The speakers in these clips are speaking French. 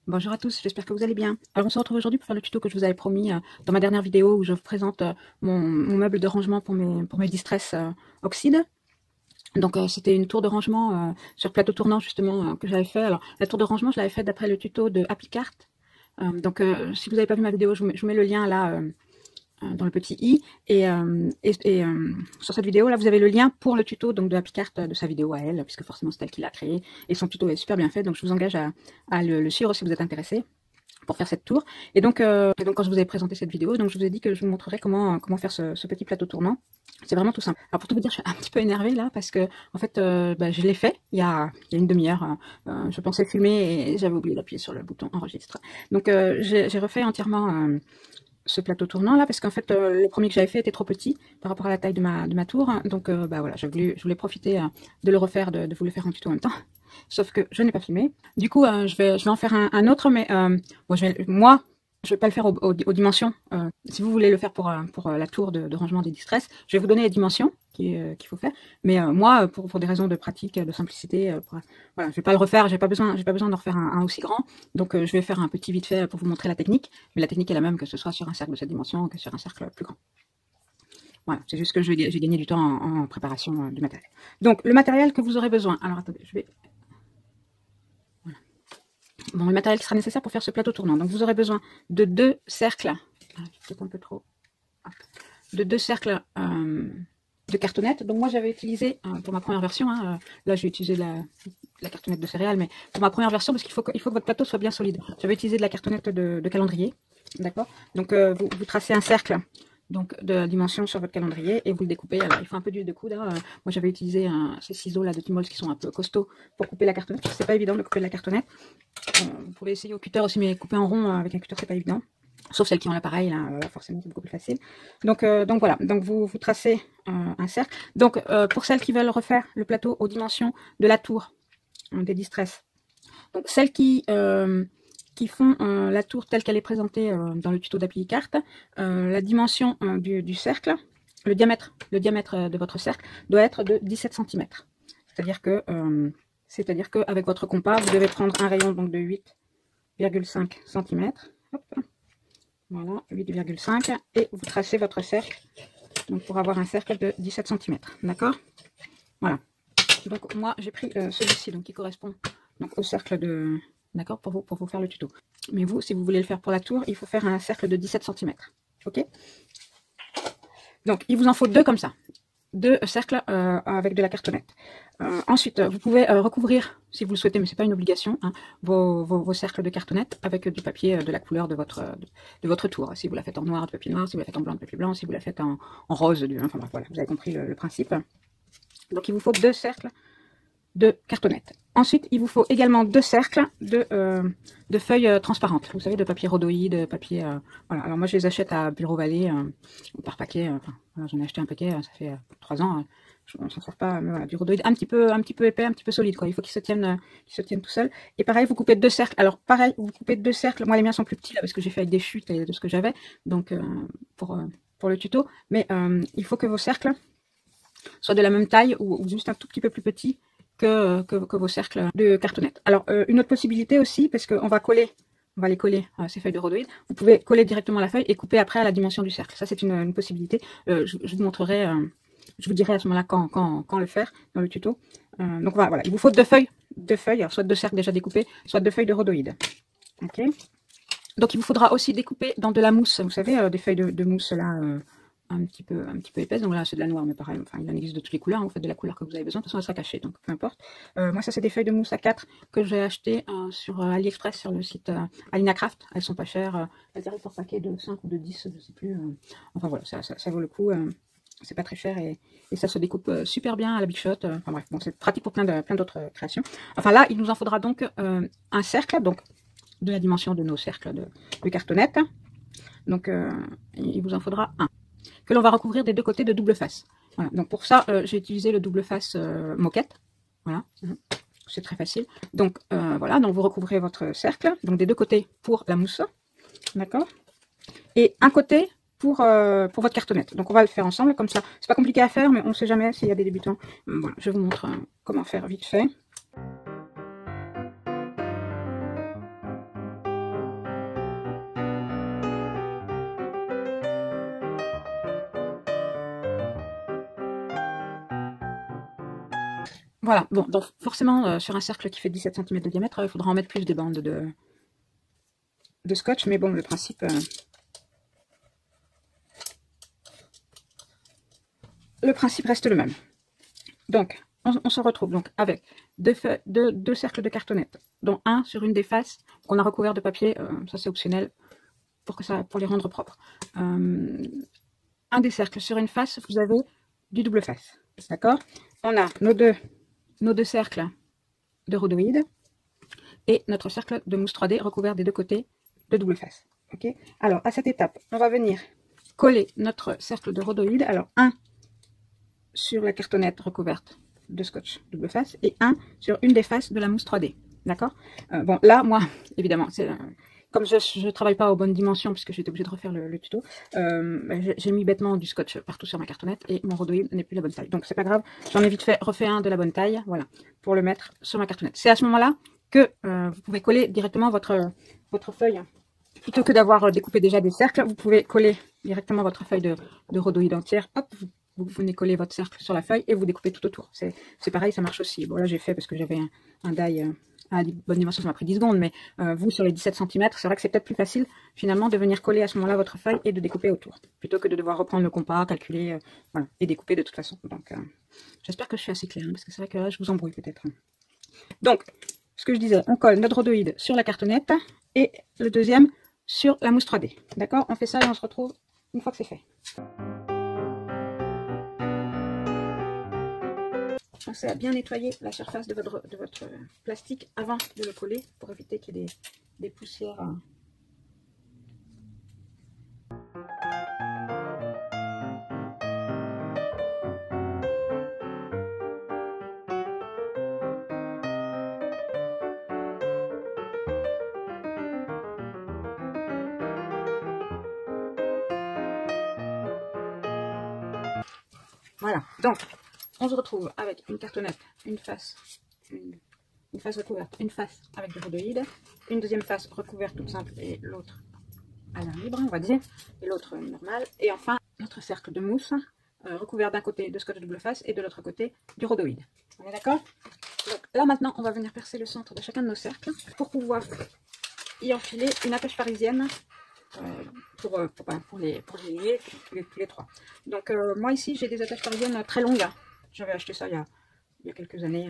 Bonjour à tous, j'espère que vous allez bien. Alors on se retrouve aujourd'hui pour faire le tuto que je vous avais promis dans ma dernière vidéo où je vous présente mon meuble de rangement pour mes Distress Oxyde. Donc c'était une tour de rangement sur plateau tournant justement que j'avais fait. Alors la tour de rangement je l'avais fait d'après le tuto de HappyCart. Si vous n'avez pas vu ma vidéo, je vous mets le lien là dans le petit i, sur cette vidéo là vous avez le lien pour le tuto donc de HappyCart, de sa vidéo à elle, puisque forcément c'est elle qui l'a créé et son tuto est super bien fait, donc je vous engage à le suivre si vous êtes intéressé pour faire cette tour. Et donc quand je vous avais présenté cette vidéo, donc je vous ai dit que je vous montrerai comment faire ce petit plateau tournant. C'est vraiment tout simple. Alors pour tout vous dire, je suis un petit peu énervée là parce que en fait je l'ai fait il y a une demi-heure. Je pensais filmer et j'avais oublié d'appuyer sur le bouton enregistre. Donc j'ai refait entièrement ce plateau tournant là parce qu'en fait le premier que j'avais fait était trop petit par rapport à la taille de ma tour. Donc voilà, je voulais profiter de le refaire, de vous le faire en tuto en même temps. Sauf que je n'ai pas filmé. Du coup, je vais en faire un autre, mais bon, je vais pas le faire aux dimensions. Si vous voulez le faire pour la tour de rangement des Distress, je vais vous donner les dimensions qu'il faut faire. Mais moi, pour des raisons de pratique, de simplicité, voilà, je vais pas le refaire. J'ai pas besoin d'en refaire un aussi grand. Donc, je vais faire un petit vite fait pour vous montrer la technique. Mais la technique est la même que ce soit sur un cercle de cette dimension que sur un cercle plus grand. Voilà, c'est juste que j'ai gagné du temps en préparation du matériel. Donc, le matériel que vous aurez besoin. Alors, attendez, je vais... Bon, le matériel qui sera nécessaire pour faire ce plateau tournant. Donc vous aurez besoin de deux cercles, peut-être un peu trop, de deux cercles de cartonnette. Donc moi j'avais utilisé pour ma première version, là j'ai utilisé la cartonnette de céréales, mais pour ma première version, parce qu'il faut que votre plateau soit bien solide, j'avais utilisé de la cartonnette de calendrier, d'accord. Donc vous tracez un cercle donc de la dimension sur votre calendrier et vous le découpez. Alors il faut un peu d'huile de coude. Moi j'avais utilisé ces ciseaux là de Timols qui sont un peu costauds pour couper la cartonnette. C'est pas évident de couper la cartonnette. Vous pouvez essayer au cutter aussi, mais couper en rond avec un cutter c'est pas évident. Sauf celles qui ont l'appareil, là, forcément c'est beaucoup plus facile. Donc voilà, donc vous tracez un cercle. Donc pour celles qui veulent refaire le plateau aux dimensions de la tour des Distress, donc celles qui font la tour telle qu'elle est présentée dans le tuto d'HappyCart, la dimension du cercle, le diamètre de votre cercle doit être de 17 cm. C'est-à-dire que avec votre compas, vous devez prendre un rayon donc de 8,5 cm. Hop. Voilà, 8,5 et vous tracez votre cercle donc pour avoir un cercle de 17 cm. D'accord? Voilà. Donc moi j'ai pris celui-ci donc qui correspond donc au cercle de... D'accord, pour vous faire le tuto. Mais vous, si vous voulez le faire pour la tour, il faut faire un cercle de 17 cm. Ok? Donc, il vous en faut deux comme ça. Deux cercles avec de la cartonnette. Ensuite, vous pouvez recouvrir, si vous le souhaitez, mais c'est pas une obligation, vos cercles de cartonnette avec du papier de la couleur de votre tour. Si vous la faites en noir, de papier noir, si vous la faites en blanc, de papier blanc, si vous la faites en rose, enfin bref, voilà, vous avez compris le principe. Donc, il vous faut deux cercles de cartonnette. Ensuite, il vous faut également deux cercles de feuilles transparentes. Vous savez, de papier rhodoïde, papier... voilà. Alors moi, je les achète à Bureau Vallée par paquet. Enfin, voilà, j'en ai acheté un paquet, ça fait 3 ans. On ne s'en sert pas, mais voilà, du rhodoïde un petit peu épais, un petit peu solide, quoi. Il faut qu'ils se tiennent tout seuls. Et pareil, vous coupez deux cercles. Alors pareil, vous coupez deux cercles. Moi, les miens sont plus petits là parce que j'ai fait avec des chutes et de ce que j'avais. Donc pour le tuto, mais il faut que vos cercles soient de la même taille ou juste un tout petit peu plus petits que vos cercles de cartonnette. Alors, une autre possibilité aussi, parce qu'on va les coller à ces feuilles de rhodoïde, vous pouvez coller directement la feuille et couper après à la dimension du cercle. Ça, c'est une possibilité. Je vous montrerai, je vous dirai à ce moment-là quand le faire dans le tuto. Donc voilà, il vous faut deux feuilles, alors, soit deux cercles déjà découpés, soit deux feuilles de rhodoïde. Ok. Donc, il vous faudra aussi découper dans de la mousse, vous savez, des feuilles de mousse là, un petit peu épaisse. Donc là c'est de la noire, mais pareil, enfin il en existe de toutes les couleurs, vous faites de la couleur que vous avez besoin, de toute façon elle sera cachée, donc peu importe. Moi ça c'est des feuilles de mousse A4 que j'ai acheté sur AliExpress, sur le site AlinaCraft. Elles sont pas chères, elles arrivent par paquet de 5 ou de 10, je sais plus. Enfin voilà, ça vaut le coup, c'est pas très cher et ça se découpe super bien à la Big Shot. Enfin bref, bon, c'est pratique pour plein d'autres créations. Enfin là il nous en faudra donc un cercle, donc de la dimension de nos cercles de cartonnette. Donc il vous en faudra un que l'on va recouvrir des deux côtés de double face. Voilà. Donc pour ça, j'ai utilisé le double face moquette. Voilà, c'est très facile. Donc voilà, donc vous recouvrez votre cercle, donc des deux côtés pour la mousse, d'accord, et un côté pour votre cartonnette. Donc on va le faire ensemble comme ça. C'est pas compliqué à faire, mais on ne sait jamais s'il y a des débutants. Voilà, je vous montre comment faire vite fait. Voilà, bon, donc forcément, sur un cercle qui fait 17 cm de diamètre, il faudra en mettre plus des bandes de scotch, mais bon, le principe reste le même. Donc, on se retrouve donc avec deux cercles de cartonnette, dont un sur une des faces qu'on a recouvert de papier, ça c'est optionnel pour les rendre propres. Un des cercles sur une face, vous avez du double face, d'accord? On a nos deux cercles de rhodoïde et notre cercle de mousse 3D recouvert des deux côtés de double face. Ok. Alors, à cette étape, on va venir coller notre cercle de rhodoïde. Alors, un sur la cartonnette recouverte de scotch double face et un sur une des faces de la mousse 3D. D'accord. Bon, là, moi, évidemment, comme je ne travaille pas aux bonnes dimensions, puisque j'étais obligée de refaire le tuto, j'ai mis bêtement du scotch partout sur ma cartonnette et mon rhodoïde n'est plus la bonne taille. Donc, c'est pas grave, j'en ai vite fait refait un de la bonne taille, voilà, pour le mettre sur ma cartonnette. C'est à ce moment-là que vous pouvez coller directement votre feuille. Plutôt que d'avoir découpé déjà des cercles, vous pouvez coller directement votre feuille de rhodoïde entière. Hop, vous venez coller votre cercle sur la feuille et vous découpez tout autour. C'est pareil, ça marche aussi. Bon, là, j'ai fait parce que j'avais un die à bonne dimension, ça m'a pris 10 secondes. Mais vous, sur les 17 cm, c'est vrai que c'est peut-être plus facile, finalement, de venir coller à ce moment-là votre feuille et de découper autour. Plutôt que de devoir reprendre le compas, calculer, voilà, et découper de toute façon. Donc, j'espère que je suis assez claire, hein, parce que c'est vrai que là, je vous embrouille peut-être. Donc, ce que je disais, on colle notre rhodoïde sur la cartonnette et le deuxième sur la mousse 3D. D'accord? On fait ça et on se retrouve une fois que c'est fait. Pensez à bien nettoyer la surface de votre plastique avant de le coller pour éviter qu'il y ait des poussières. Voilà, donc on se retrouve avec une cartonnette, une face recouverte, une face avec du rhodoïde, une deuxième face recouverte toute simple et l'autre à l'air libre, on va dire, et l'autre normale, et enfin notre cercle de mousse recouvert d'un côté de scotch double face et de l'autre côté du rhodoïde. On est d'accord? Donc là maintenant on va venir percer le centre de chacun de nos cercles pour pouvoir y enfiler une attache parisienne pour les lier tous les trois. Donc moi ici j'ai des attaches parisiennes très longues. J'avais acheté ça il y a quelques années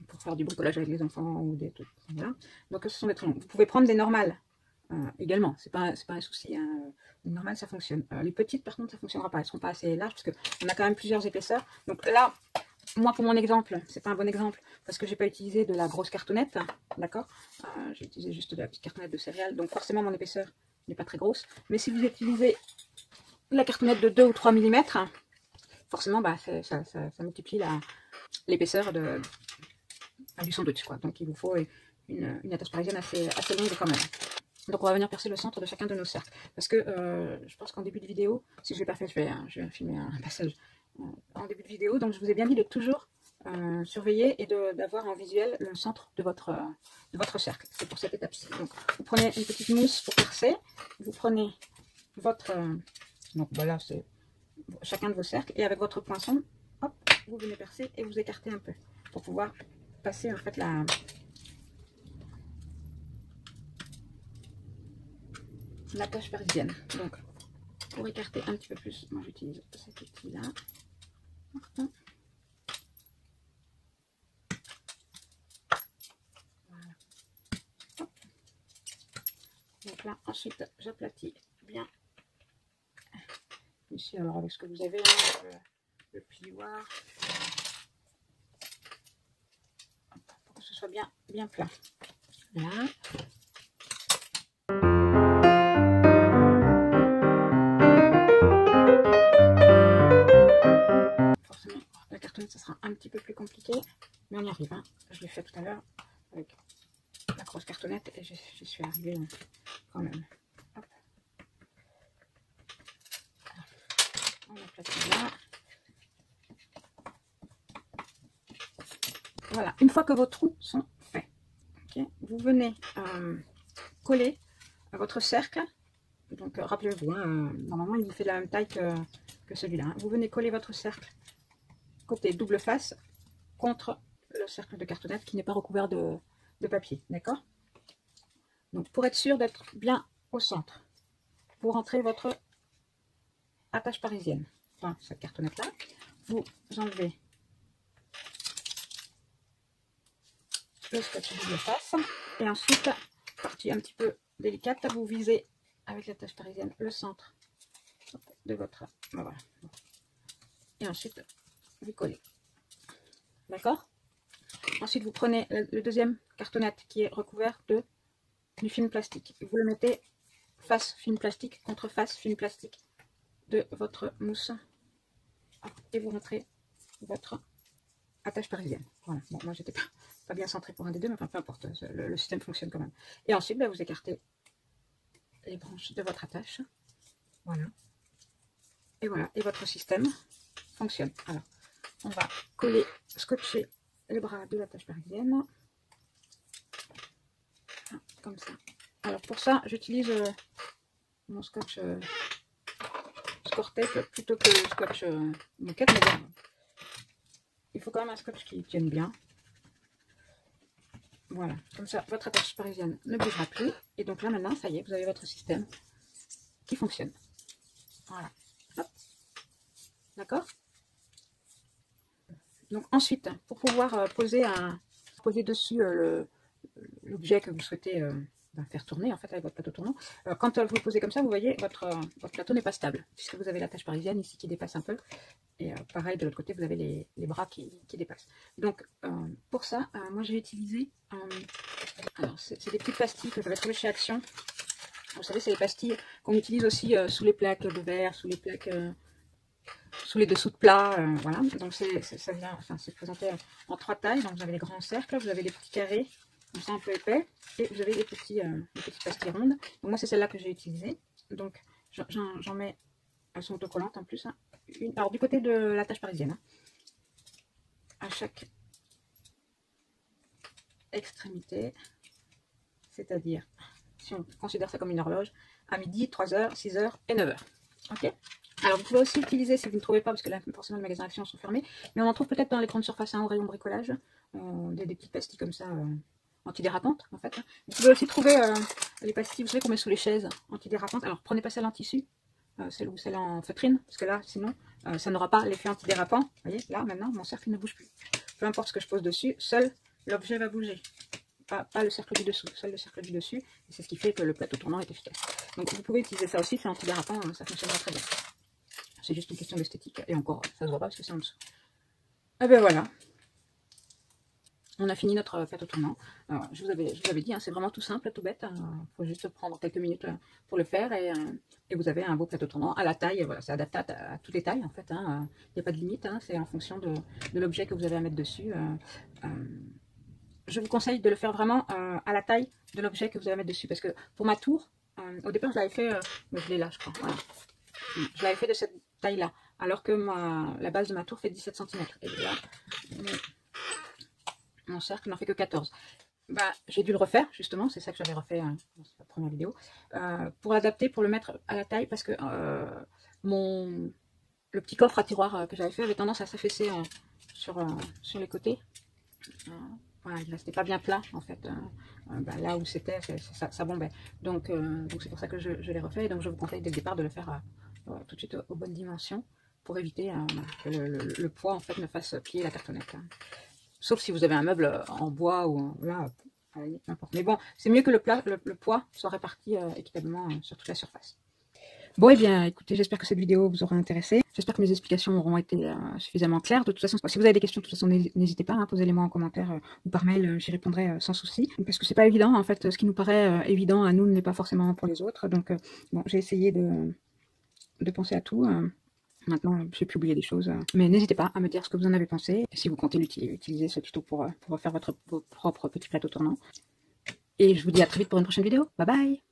pour faire du bricolage avec les enfants ou des trucs. Voilà. Donc ce sont des très longues. Vous pouvez prendre des normales également, c'est pas un souci. Hein. Les normales ça fonctionne. Les petites par contre ça fonctionnera pas, elles seront pas assez larges parce qu'on a quand même plusieurs épaisseurs. Donc là, moi pour mon exemple, c'est pas un bon exemple parce que j'ai pas utilisé de la grosse cartonnette, d'accord. J'ai utilisé juste de la petite cartonnette de céréales, donc forcément mon épaisseur n'est pas très grosse. Mais si vous utilisez la cartonnette de 2 ou 3 mm, forcément bah, ça multiplie l'épaisseur du sandwich, quoi. Donc il vous faut une attache parisienne assez longue quand même. Donc on va venir percer le centre de chacun de nos cercles. Parce que je pense qu'en début de vidéo, si je l'ai pas fait, je vais filmer un passage en début de vidéo. Donc je vous ai bien dit de toujours surveiller et d'avoir en visuel le centre de votre cercle. C'est pour cette étape-ci. Donc vous prenez une petite mousse pour percer. Vous prenez votre... donc voilà, c'est chacun de vos cercles. Et avec votre poinçon, hop, vous venez percer et vous écartez un peu. Pour pouvoir passer en fait la tâche parisienne. Donc, pour écarter un petit peu plus, moi j'utilise cet outil-là. Voilà. Donc là, ensuite, j'aplatis bien. Ici, alors avec ce que vous avez, le plioir, pour que ce soit bien plat. Là. Forcément, la cartonnette, ça sera un petit peu plus compliqué, mais on y arrive. Hein. Je l'ai fait tout à l'heure avec la grosse cartonnette et j'y suis arrivée quand même. Hop. On aplatit là. Voilà, une fois que vos trous sont faits, okay, vous venez coller à votre cercle. Donc rappelez-vous, hein, normalement il fait de la même taille que celui-là. Hein. Vous venez coller votre cercle côté double face contre le cercle de cartonnette qui n'est pas recouvert de papier, d'accord? Donc pour être sûr d'être bien au centre, vous rentrez votre attache parisienne, enfin cette cartonnette là, vous enlevez le scotch double face et ensuite, partie un petit peu délicate, vous visez avec l'attache parisienne le centre de votre, voilà, et ensuite vous collez, d'accord? Ensuite vous prenez le deuxième cartonnette qui est recouvert du film plastique, vous le mettez face film plastique contre face film plastique de votre mousse et vous rentrez votre attache parisienne. Voilà, bon, moi j'étais pas bien centré pour un des deux, mais enfin, peu importe, le système fonctionne quand même. Et ensuite, vous écartez les branches de votre attache. Voilà. Et voilà, et votre système fonctionne. Alors, on va coller, scotcher les bras de l'attache parisienne. Comme ça. Alors pour ça, j'utilise mon scotch score tape plutôt que le scotch moquette, mais bon, il faut quand même un scotch qui tienne bien. Voilà, comme ça, votre attache parisienne ne bougera plus. Et donc là, maintenant, ça y est, vous avez votre système qui fonctionne. Voilà. D'accord? Donc ensuite, pour pouvoir poser dessus l'objet que vous souhaitez faire tourner, en fait, avec votre plateau tournant, quand vous le posez comme ça, vous voyez, votre plateau n'est pas stable, puisque vous avez l'attache parisienne ici qui dépasse un peu. Et pareil, de l'autre côté, vous avez les bras qui dépassent. Donc, pour ça, moi, j'ai utilisé... alors, c'est des petites pastilles que j'avais trouvées chez Action. Vous savez, c'est les pastilles qu'on utilise aussi sous les plaques de verre, sous les plaques... sous les dessous de plat, voilà. Donc, ça vient... Enfin, c'est présenté en 3 tailles. Donc, vous avez les grands cercles, vous avez les petits carrés, comme ça, un peu épais. Et vous avez les petites pastilles rondes. Donc, moi, c'est celle-là que j'ai utilisée. Donc, j'en mets... Elles sont autocollantes en plus. Hein. Alors du côté de l'attache parisienne, hein. À chaque extrémité, c'est-à-dire, si on considère ça comme une horloge, à midi, 3h, 6h et 9h. Ok. Alors vous pouvez aussi utiliser, si vous ne trouvez pas, parce que là forcément les magasins Action sont fermés, mais on en trouve peut-être dans les grandes surfaces au rayon bricolage, des petites pastilles comme ça, antidérapantes en fait. Vous pouvez aussi trouver les pastilles, vous savez qu'on met sous les chaises, antidérapantes. Alors prenez pas celle en tissu, celle ou celle en feutrine, parce que là sinon ça n'aura pas l'effet antidérapant. Vous voyez, là maintenant mon cercle ne bouge plus. Peu importe ce que je pose dessus, seul l'objet va bouger. Pas le cercle du dessous, seul le cercle du dessus. Et c'est ce qui fait que le plateau tournant est efficace. Donc vous pouvez utiliser ça aussi, c'est antidérapant, ça fonctionnera très bien. C'est juste une question d'esthétique. Et encore, ça se voit pas parce que c'est en dessous. Et ben voilà. On a fini notre plateau tournant. Alors, je vous avais dit, hein, c'est vraiment tout simple, tout bête. Il faut juste prendre quelques minutes pour le faire et vous avez un beau plateau tournant à la taille. Voilà, c'est adapté à toutes les tailles en fait. Il n'y a pas de limite. Hein, c'est en fonction de l'objet que vous avez à mettre dessus. Je vous conseille de le faire vraiment à la taille de l'objet que vous allez mettre dessus. Parce que pour ma tour, au départ, je l'avais fait, mais je l'ai là, je crois. Voilà. Je l'avais fait de cette taille-là. Alors que la base de ma tour fait 17 cm. Et là, mon cercle n'en fait que 14. Bah, j'ai dû le refaire, justement. C'est ça que j'avais refait dans la première vidéo. Pour l'adapter, pour le mettre à la taille. Parce que le petit coffre à tiroir que j'avais fait avait tendance à s'affaisser sur les côtés. Voilà, il ne restait pas bien plat en fait, là où c'était, ça bombait. Donc c'est pour ça que je l'ai refait. Et donc je vous conseille dès le départ de le faire tout de suite aux bonnes dimensions pour éviter que le poids en fait ne fasse plier la cartonnette. Hein. Sauf si vous avez un meuble en bois ou là, n'importe. Mais bon, c'est mieux que le poids soit réparti équitablement sur toute la surface. Bon, et bien, écoutez, j'espère que cette vidéo vous aura intéressé. J'espère que mes explications auront été suffisamment claires. De toute façon, si vous avez des questions, de toute façon, n'hésitez pas, hein, posez-les-moi en commentaire ou par mail, j'y répondrai sans souci. Parce que c'est pas évident, en fait, ce qui nous paraît évident à nous n'est pas forcément pour les autres. Donc, bon, j'ai essayé de penser à tout. Maintenant, je vais plus oublier des choses. Mais n'hésitez pas à me dire ce que vous en avez pensé. Si vous comptez utiliser ce tuto pour refaire votre propre petit plateau tournant. Et je vous dis à très vite pour une prochaine vidéo. Bye bye!